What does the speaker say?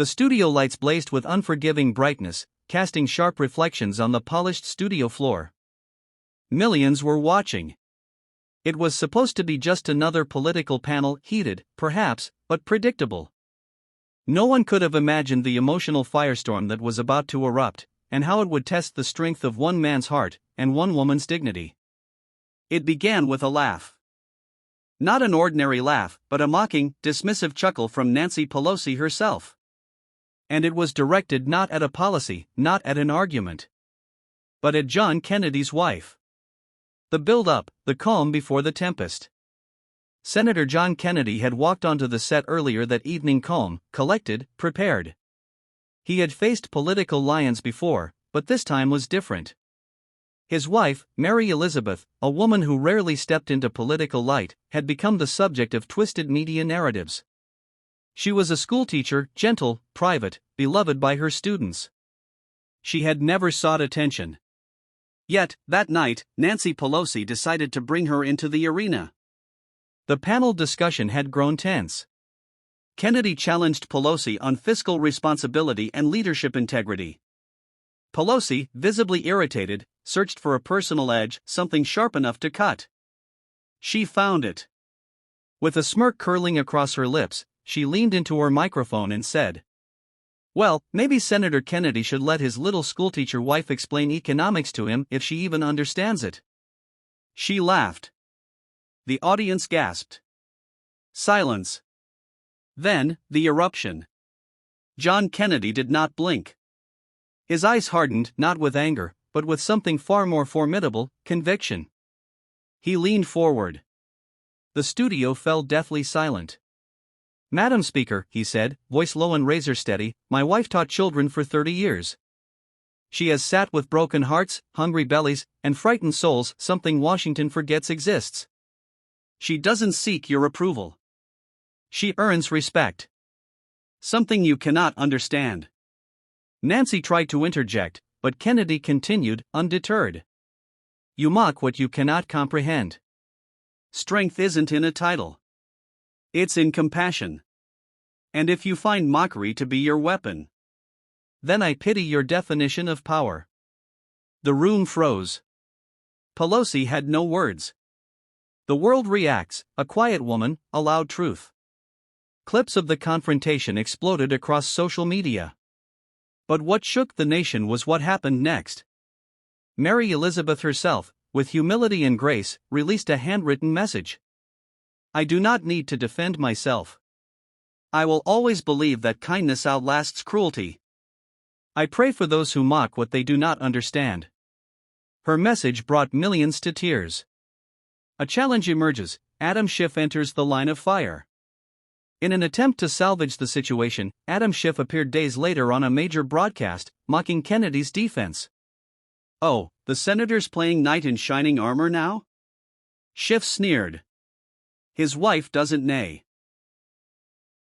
The studio lights blazed with unforgiving brightness, casting sharp reflections on the polished studio floor. Millions were watching. It was supposed to be just another political panel, heated, perhaps, but predictable. No one could have imagined the emotional firestorm that was about to erupt, and how it would test the strength of one man's heart and one woman's dignity. It began with a laugh. Not an ordinary laugh, but a mocking, dismissive chuckle from Nancy Pelosi herself. And it was directed not at a policy, not at an argument, but at John Kennedy's wife. The build-up, the calm before the tempest. Senator John Kennedy had walked onto the set earlier that evening calm, collected, prepared. He had faced political lions before, but this time was different. His wife, Mary Elizabeth, a woman who rarely stepped into political light, had become the subject of twisted media narratives. She was a schoolteacher, gentle, private, beloved by her students. She had never sought attention. Yet, that night, Nancy Pelosi decided to bring her into the arena. The panel discussion had grown tense. Kennedy challenged Pelosi on fiscal responsibility and leadership integrity. Pelosi, visibly irritated, searched for a personal edge, something sharp enough to cut. She found it. With a smirk curling across her lips, she leaned into her microphone and said, "Well, maybe Senator Kennedy should let his little schoolteacher wife explain economics to him if she even understands it." She laughed. The audience gasped. Silence. Then, the eruption. John Kennedy did not blink. His eyes hardened, not with anger, but with something far more formidable, conviction. He leaned forward. The studio fell deathly silent. "Madam Speaker," he said, voice low and razor steady, "my wife taught children for 30 years. She has sat with broken hearts, hungry bellies, and frightened souls, something Washington forgets exists. She doesn't seek your approval. She earns respect. Something you cannot understand." Nancy tried to interject, but Kennedy continued, undeterred. "You mock what you cannot comprehend. Strength isn't in a title. It's in compassion. And if you find mockery to be your weapon, then I pity your definition of power." The room froze. Pelosi had no words. The world reacts, a quiet woman, a loud truth. Clips of the confrontation exploded across social media. But what shook the nation was what happened next. Mary Elizabeth herself, with humility and grace, released a handwritten message. "I do not need to defend myself. I will always believe that kindness outlasts cruelty. I pray for those who mock what they do not understand." Her message brought millions to tears. A challenge emerges. Adam Schiff enters the line of fire. In an attempt to salvage the situation, Adam Schiff appeared days later on a major broadcast, mocking Kennedy's defense. "Oh, the senator's playing knight in shining armor now?" Schiff sneered. "His wife doesn't neigh.